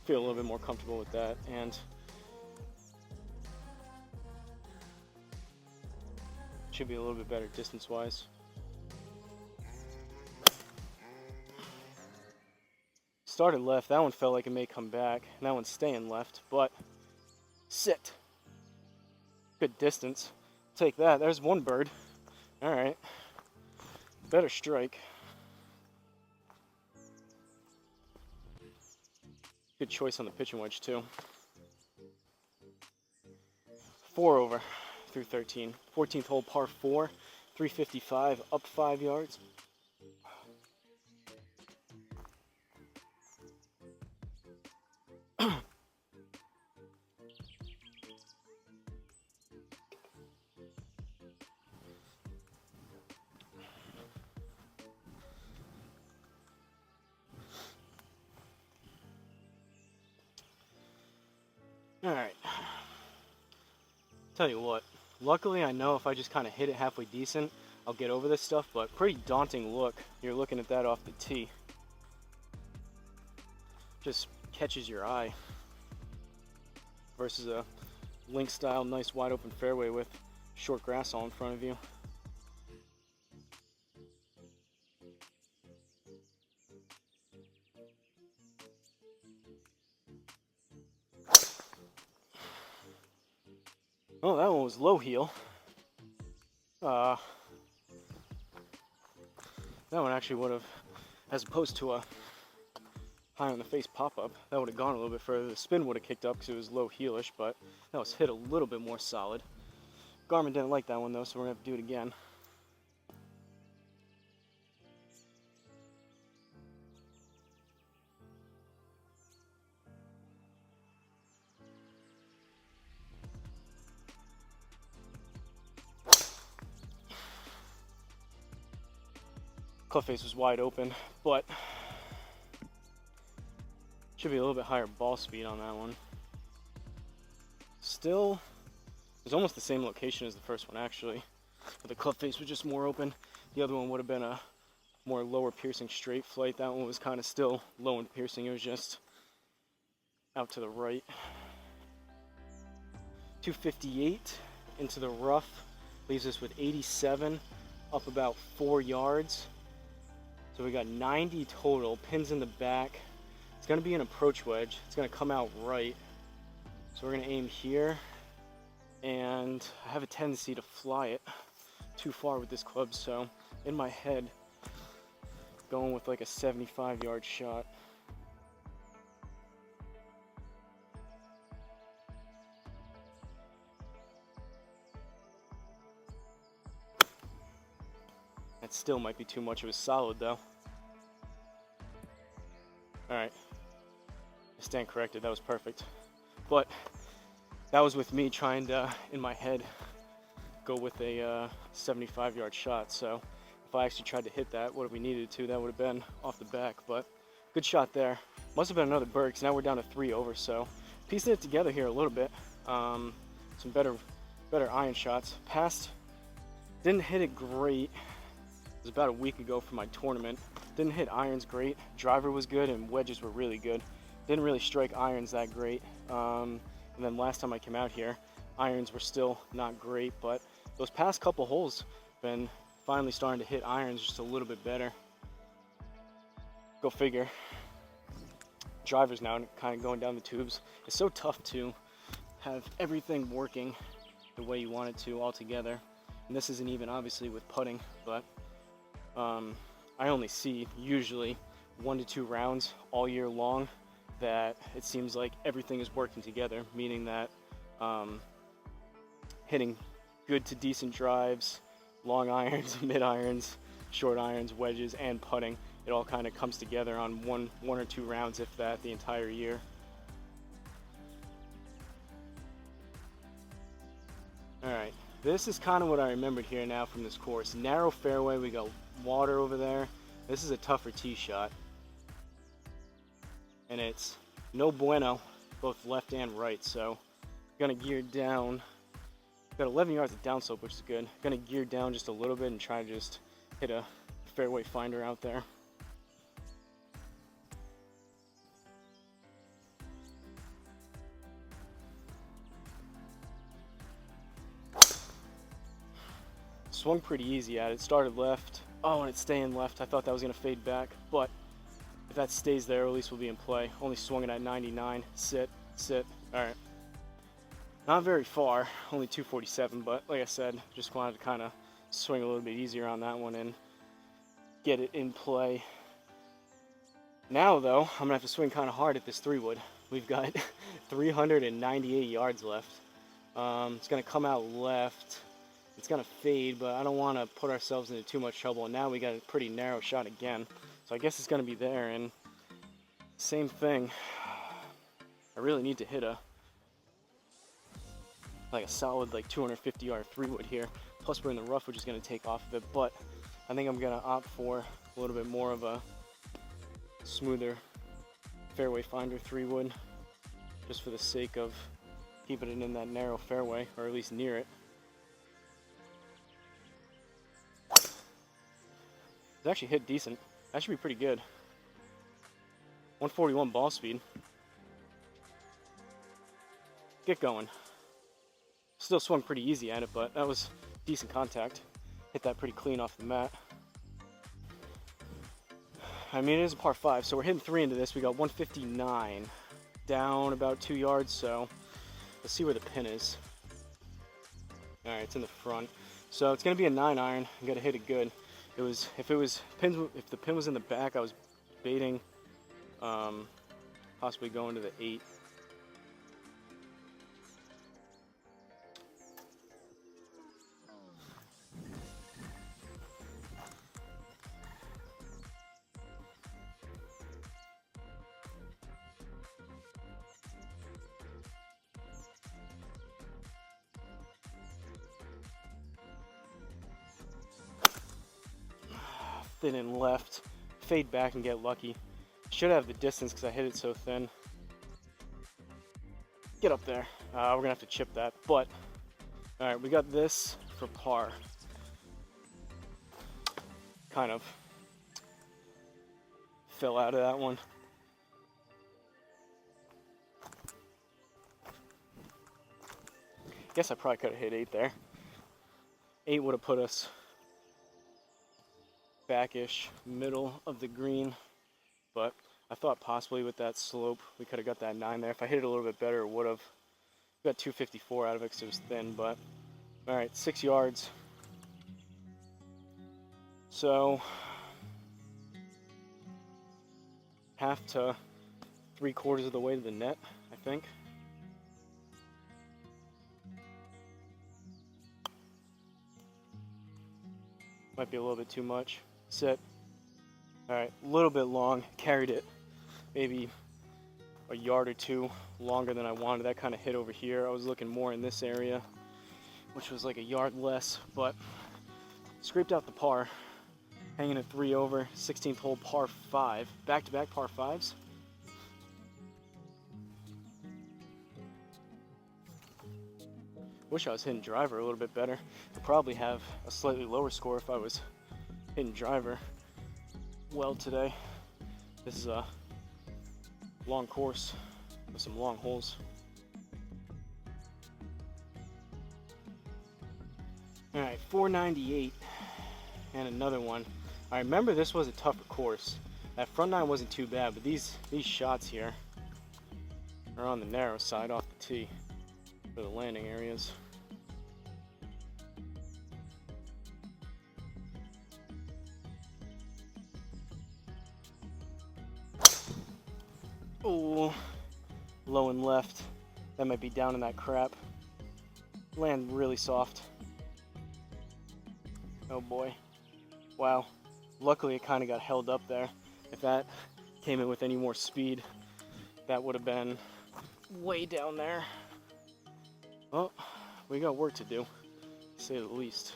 Feel a little bit more comfortable with that, and should be a little bit better distance-wise. Started left, that one felt like it may come back, and that one's staying left, but sit. Good distance. Take that, there's one bird. All right. Better strike. Good choice on the pitching wedge too. 4 over through 13. 14th hole, par 4, 355, up 5 yards. Alright, tell you what, luckily I know if I just kind of hit it halfway decent, I'll get over this stuff, but pretty daunting look. You're looking at that off the tee. Just catches your eye. Versus a link style, nice wide open fairway with short grass all in front of you. Oh, that one was low heel. That one actually would have, as opposed to a high on the face pop-up, that would have gone a little bit further. The spin would have kicked up because it was low heelish, but that was hit a little bit more solid. Garmin didn't like that one though, so we're gonna have to do it again. Club face was wide open, but should be a little bit higher ball speed on that one. Still, it was almost the same location as the first one actually, but the club face was just more open. The other one would have been a more lower piercing straight flight. That one was kind of still low and piercing. It was just out to the right. 258 into the rough leaves us with 87, up about 4 yards. So we got 90 total, pins in the back. It's gonna be an approach wedge. It's gonna come out right. So we're gonna aim here, and I have a tendency to fly it too far with this club, so in my head, going with like a 75-yard shot. That still might be too much. It was solid though. Alright, I stand corrected, that was perfect. But that was with me trying to, in my head, go with a 75-yard shot. So if I actually tried to hit that, what if we needed to, that would have been off the back. But good shot there. Must have been another bird, because now we're down to 3 over. So piecing it together here a little bit. Some better iron shots. Passed, didn't hit it great. It was about a week ago for my tournament. Didn't hit irons great. Driver was good and wedges were really good. Didn't really strike irons that great. And then last time I came out here, irons were still not great, but those past couple holes been finally starting to hit irons just a little bit better. Go figure. Drivers now kind of going down the tubes. It's so tough to have everything working the way you want it to all together. And this isn't even obviously with putting, but I only see usually 1 to 2 rounds all year long that it seems like everything is working together, meaning that hitting good to decent drives, long irons, mid irons, short irons, wedges, and putting, it all kind of comes together on one or 2 rounds, if that, the entire year. Alright, this is kind of what I remembered here now from this course. Narrow fairway, we got water over there. This is a tougher tee shot. And it's no bueno, both left and right, so gonna gear down. Got 11 yards of downslope, which is good. Gonna gear down just a little bit and try to just hit a fairway finder out there. Swung pretty easy at it. Started left. Oh, and it's staying left. I thought that was gonna fade back, but if that stays there, at least we'll be in play. Only swung it at 99. Sit, sit. All right. Not very far, only 247, but like I said, just wanted to kind of swing a little bit easier on that one and get it in play. Now though, I'm gonna have to swing kind of hard at this 3-wood. We've got 398 yards left. It's gonna come out left, It's gonna fade, but I don't want to put ourselves into too much trouble. And now we got a pretty narrow shot again, so I guess it's gonna be there. And same thing, I really need to hit a solid 250 yard 3-wood here. Plus we're in the rough, which is gonna take off of it, but I think I'm gonna opt for a little bit more of a smoother fairway finder 3-wood, just for the sake of keeping it in that narrow fairway, or at least near it. It's actually hit decent. That should be pretty good. 141 ball speed. Get going. Still swung pretty easy at it, but that was decent contact. Hit that pretty clean off the mat. I mean, it is a par 5, so we're hitting 3 into this. We got 159, down about 2 yards, so let's see where the pin is. All right, it's in the front. So it's gonna be a 9-iron. I gotta hit it good. If the pin was in the back, I was baiting, possibly going to the 8. Thin and left, fade back and get lucky. Should have the distance because I hit it so thin. Get up there. We're gonna have to chip that, but all right, we got this for par. Kind of fell out of that one. Guess I probably could have hit 8 there. 8 would have put us backish, middle of the green, but I thought possibly with that slope we could have got that 9 there. If I hit it a little bit better, it would have. Got 254 out of it because it was thin, but all right, 6 yards. So half to 3/4 of the way to the net, I think. Might be a little bit too much. Set. All right, a little bit long. Carried it maybe a yard or 2 longer than I wanted. That kind of hit over here. I was looking more in this area, which was like a yard less, but scraped out the par. Hanging at 3 over, 16th hole par 5. Back-to-back par 5s. Wish I was hitting driver a little bit better. I'd probably have a slightly lower score if I was hitting driver well today. This is a long course with some long holes. All right, 498 and another one. I remember this was a tougher course. That front 9 wasn't too bad, but these shots here are on the narrow side off the tee for the landing areas. Oh, low and left. That might be down in that crap. Land really soft. Oh boy. Wow. Luckily it kind of got held up there. If that came in with any more speed, that would have been way down there. Well, we got work to do, to say the least.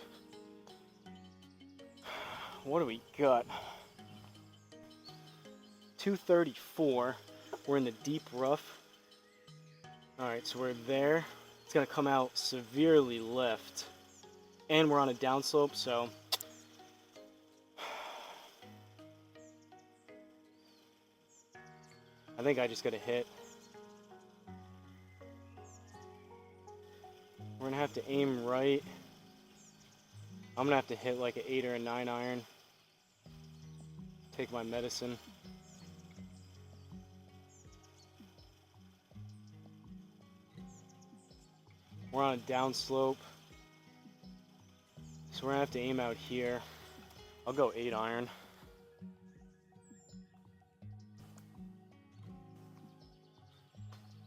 What do we got? 234. We're in the deep rough. Alright, so we're there. It's going to come out severely left. And we're on a downslope, so I think I just got to hit. We're going to have to aim right. I'm going to have to hit like an 8 or a 9 iron. Take my medicine. We're on a downslope. So we're going to have to aim out here. I'll go 8 iron.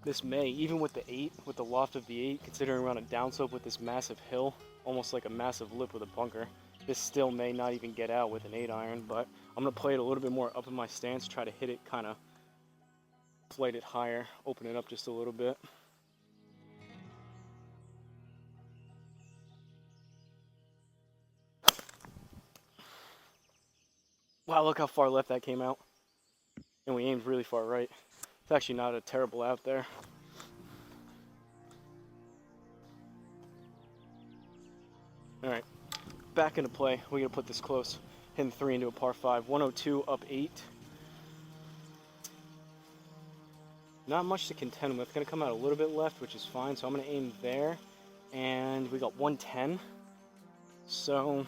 this may, even with the 8, with the loft of the 8, considering we're on a downslope with this massive hill, almost like a massive lip with a bunker, this still may not even get out with an 8 iron, but I'm going to play it a little bit more up in my stance, try to hit it kind of, flight it higher, open it up just a little bit. Wow, look how far left that came out. And we aimed really far right. It's actually not a terrible out there. Alright, back into play. We're going to put this close. Hitting 3 into a par 5. 102 up 8. Not much to contend with. Going to come out a little bit left, which is fine. So I'm going to aim there. And we got 110. So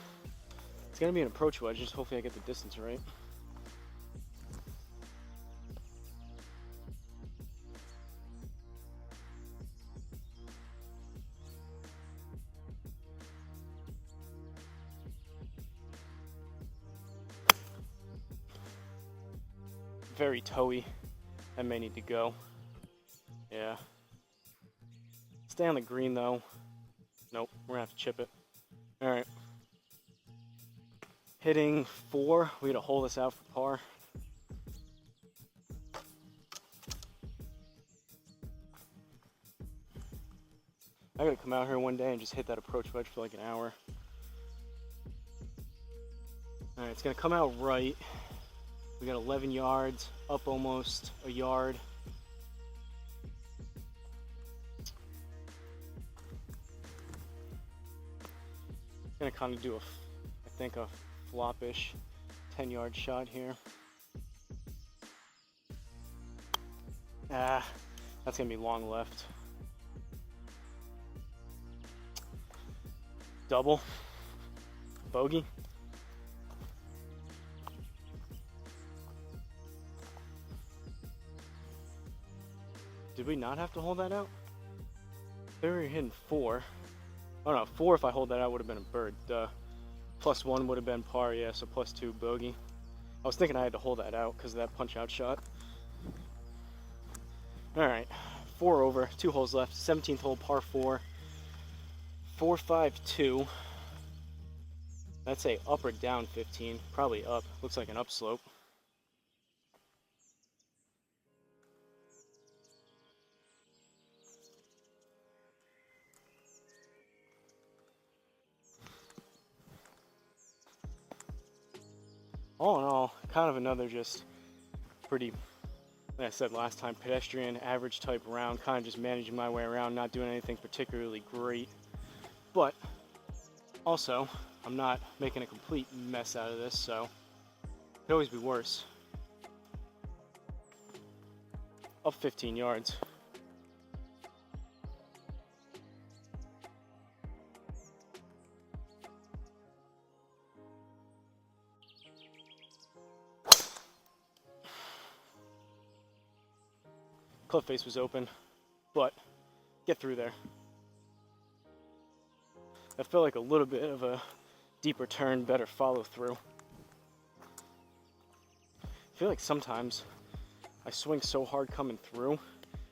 it's going to be an approach wedge. Just hopefully I get the distance right. Very toey. That may need to go. Yeah. Stay on the green though. Nope, we're gonna have to chip it. Alright. Hitting 4. We gotta hold this out for par. I gotta come out here one day and just hit that approach wedge for like an hour. Alright, it's gonna come out right. We got 11 yards, up almost a yard. Gonna kind of do I think a flop-ish 10-yard shot here. Ah, that's gonna be long left. Double. Bogey. Did we not have to hold that out? They were hitting 4. Oh no, 4 if I hold that out would have been a bird. +1 would have been par, yeah, so +2 bogey. I was thinking I had to hold that out because of that punch out shot. Alright, 4 over, 2 holes left, 17th hole, par 4. 4-5-2. That's a up or down 15, probably up. Looks like an upslope. All in all, kind of another just pretty, like I said last time, pedestrian, average type round, kind of just managing my way around, not doing anything particularly great. But also, I'm not making a complete mess out of this, so it could always be worse. Up 15 yards. Club face was open, but get through there. That felt like a little bit of a deeper turn, better follow through. I feel like sometimes I swing so hard coming through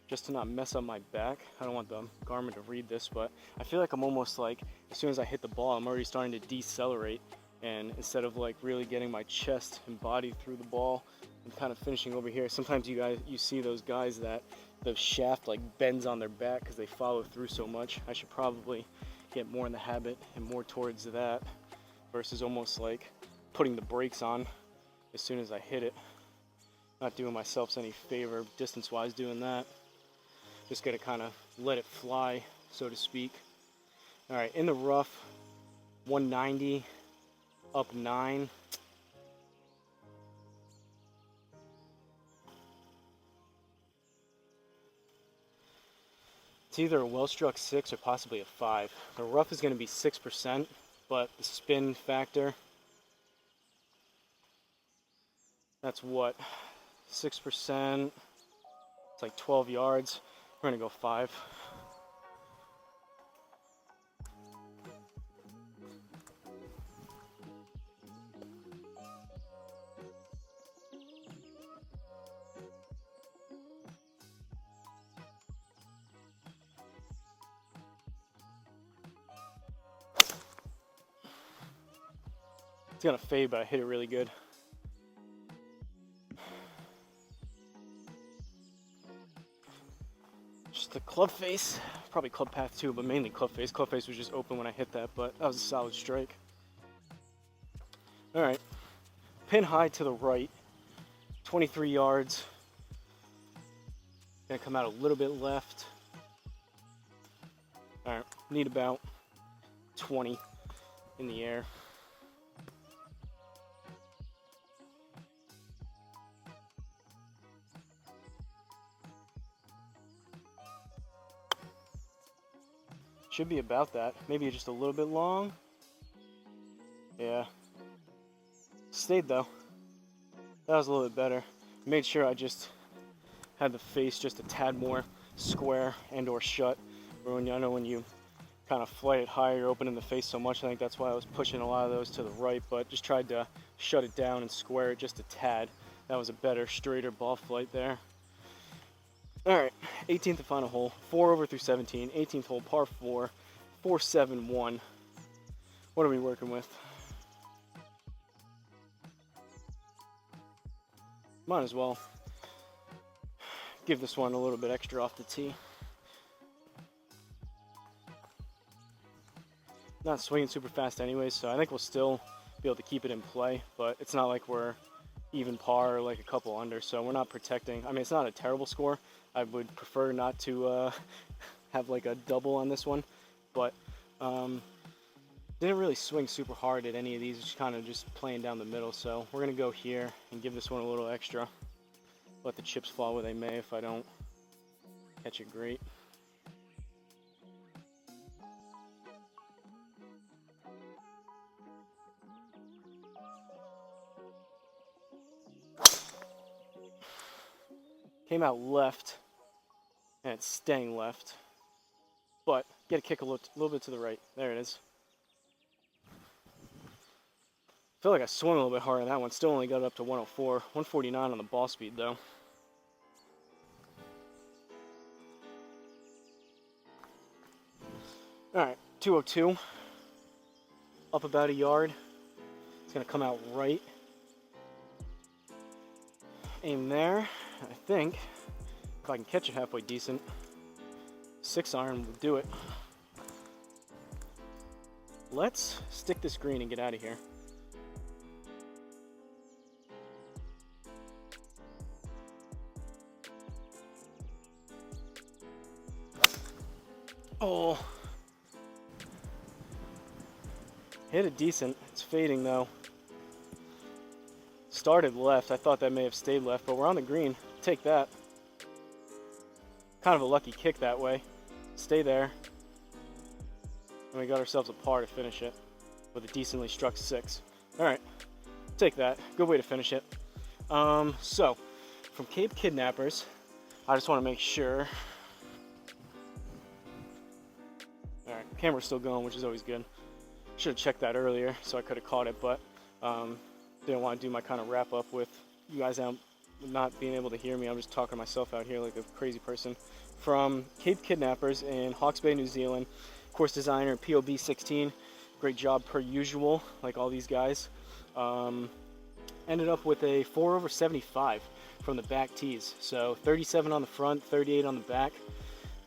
just to not mess up my back. I don't want the Garmin to read this, but I feel like I'm almost like, as soon as I hit the ball, I'm already starting to decelerate. And instead of like really getting my chest and body through the ball, I'm kind of finishing over here. Sometimes you see those guys that the shaft like bends on their back because they follow through so much. I should probably get more in the habit and more towards that versus almost like putting the brakes on as soon as I hit it. Not doing myself any favor distance-wise doing that. Just gotta kind of let it fly, so to speak. All right, in the rough, 190, up 9. It's either a well-struck 6 or possibly a 5. The rough is going to be 6%, but the spin factor, that's what, 6%, it's like 12 yards. We're going to go 5. gonna fade, but I hit it really good. Just the club face, probably club path too, but mainly club face. Club face was just open when I hit that, but that was a solid strike. All right, pin high to the right, 23 yards. Gonna come out a little bit left. All right, need about 20 in the air. Should be about that. Maybe just a little bit long. Yeah. Stayed though. That was a little bit better. Made sure I just had the face just a tad more square and or shut. Or when, I know when you kind of flight it higher, you're opening the face so much. I think that's why I was pushing a lot of those to the right, but just tried to shut it down and square it just a tad. That was a better, straighter ball flight there. All right, 18th and final hole, 4 over through 17, 18th hole, par 4, 471. What are we working with? Might as well give this one a little bit extra off the tee. Not swinging super fast anyways, so I think we'll still be able to keep it in play, but it's not like we're even par or like a couple under, so we're not protecting. I mean, it's not a terrible score. I would prefer not to have like a double on this one, but didn't really swing super hard at any of these, just kind of just playing down the middle. So we're gonna go here and give this one a little extra. Let the chips fall where they may if I don't catch it great. Came out left, and it's staying left, but get a kick a little bit to the right. There it is. I feel like I swung a little bit hard on that one. Still only got it up to 104, 149 on the ball speed though. All right, 202, up about a yard. It's gonna come out right. Aim there. I think if I can catch it halfway decent, 6-iron will do it. Let's stick this green and get out of here. Oh, hit it decent. It's fading though. Started left. I thought that may have stayed left, but we're on the green. Take that. Kind of a lucky kick that way. Stay there. And we got ourselves a par to finish it with a decently struck 6. All right, take that. Good way to finish it. So, from Cape Kidnappers, I just want to make sure. All right, camera's still going, which is always good. Should have checked that earlier, so I could have caught it, but didn't want to do my kind of wrap up with you guys out not being able to hear me. I'm just talking to myself out here like a crazy person. From Cape Kidnappers in Hawke's Bay, New Zealand, course designer POB 16. Great job per usual, like all these guys. Ended up with a 4 over 75 from the back tees. So 37 on the front, 38 on the back.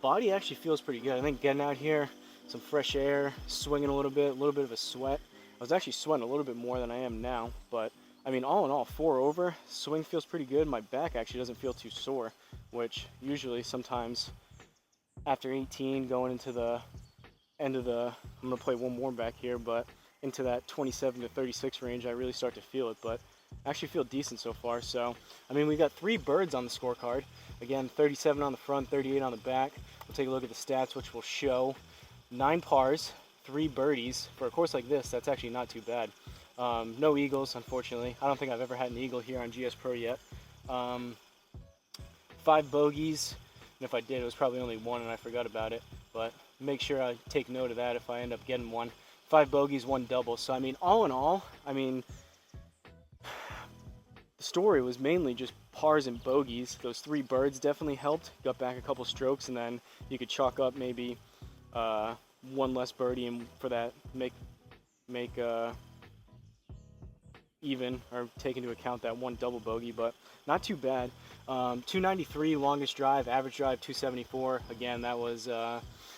Body actually feels pretty good. I think getting out here, some fresh air, swinging a little bit of a sweat. I was actually sweating a little bit more than I am now, but I mean, all in all, 4 over, swing feels pretty good. My back actually doesn't feel too sore, which usually sometimes after 18, going into the end of the, I'm gonna play one more back here, but into that 27 to 36 range, I really start to feel it, but I actually feel decent so far. So, I mean, we got 3 birds on the scorecard. Again, 37 on the front, 38 on the back. We'll take a look at the stats, which will show 9 pars, 3 birdies. For a course like this, that's actually not too bad. No eagles, unfortunately. I don't think I've ever had an eagle here on GS Pro yet. 5 bogeys, and if I did, it was probably only 1 and I forgot about it. But make sure I take note of that if I end up getting one. 5 bogeys, 1 double. So, I mean, all in all, I mean, the story was mainly just pars and bogeys. Those 3 birds definitely helped. Got back a couple strokes, and then you could chalk up maybe 1 less birdie and for that make even or take into account that one double bogey, but not too bad. 293 longest drive, average drive 274. Again, that was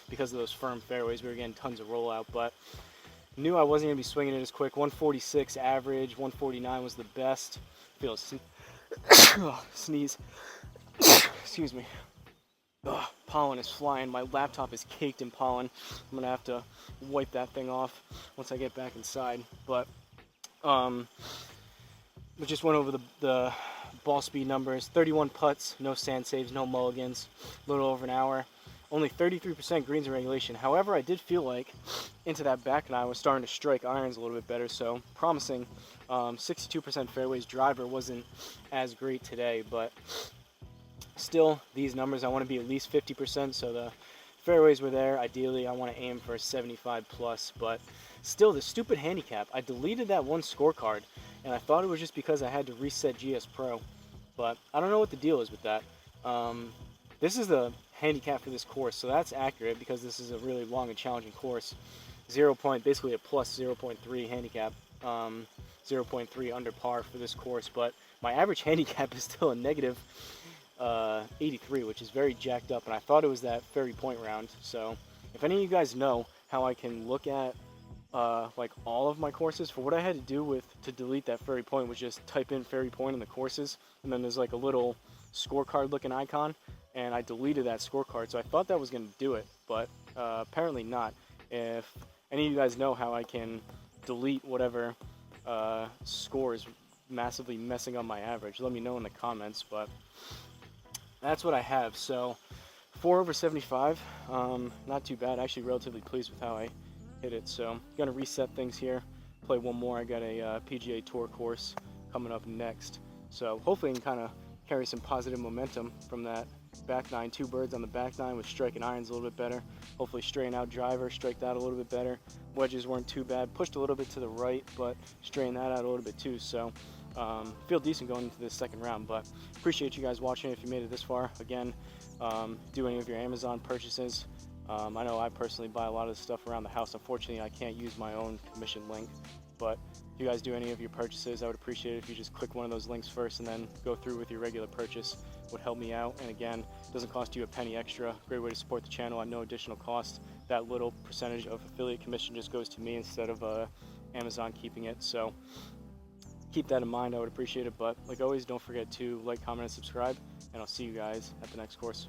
because of those firm fairways. We were getting tons of rollout, but knew I wasn't going to be swinging it as quick. 146 average, 149 was the best. Feel sneeze. Excuse me. Ugh, pollen is flying. My laptop is caked in pollen. I'm gonna have to wipe that thing off once I get back inside. But we just went over the ball speed numbers. 31 putts, no sand saves, no mulligans. A little over an hour. Only 33% greens in regulation. However, I did feel like into that back nine I was starting to strike irons a little bit better. So promising. 62% fairways. Driver wasn't as great today, but still, these numbers, I want to be at least 50%, so the fairways were there. Ideally, I want to aim for 75 plus, but still, the stupid handicap. I deleted that one scorecard, and I thought it was just because I had to reset GSPro, but I don't know what the deal is with that. This is the handicap for this course, so that's accurate because this is a really long and challenging course. Basically a plus 0.3 handicap, 0.3 under par for this course, but my average handicap is still a negative 83, which is very jacked up, and I thought it was that Ferry Point round. So if any of you guys know how I can look at like all of my courses, for what I had to do to delete that Ferry Point was just type in Ferry Point in the courses, and then there's like a little scorecard looking icon, and I deleted that scorecard. So I thought that was going to do it, but apparently not. If any of you guys know how I can delete whatever score is massively messing up my average, let me know in the comments. But that's what I have. So 4 over 75, not too bad. Actually relatively pleased with how I hit it. So I'm gonna reset things here, play one more. I got a PGA Tour course coming up next, so hopefully I can kind of carry some positive momentum from that back nine. 2 birds on the back nine with striking irons a little bit better. Hopefully straighten out driver, strike that a little bit better. Wedges weren't too bad, pushed a little bit to the right, but straighten that out a little bit too. So feel decent going into this second round. But appreciate you guys watching if you made it this far. Again, do any of your Amazon purchases. I know I personally buy a lot of the stuff around the house. Unfortunately, I can't use my own commission link, but if you guys do any of your purchases, I would appreciate it if you just click one of those links first and then go through with your regular purchase. It would help me out, and again, it doesn't cost you a penny extra. Great way to support the channel at no additional cost. That little percentage of affiliate commission just goes to me instead of Amazon keeping it. So keep that in mind. I would appreciate it. But like always, don't forget to like, comment, and subscribe, and I'll see you guys at the next course.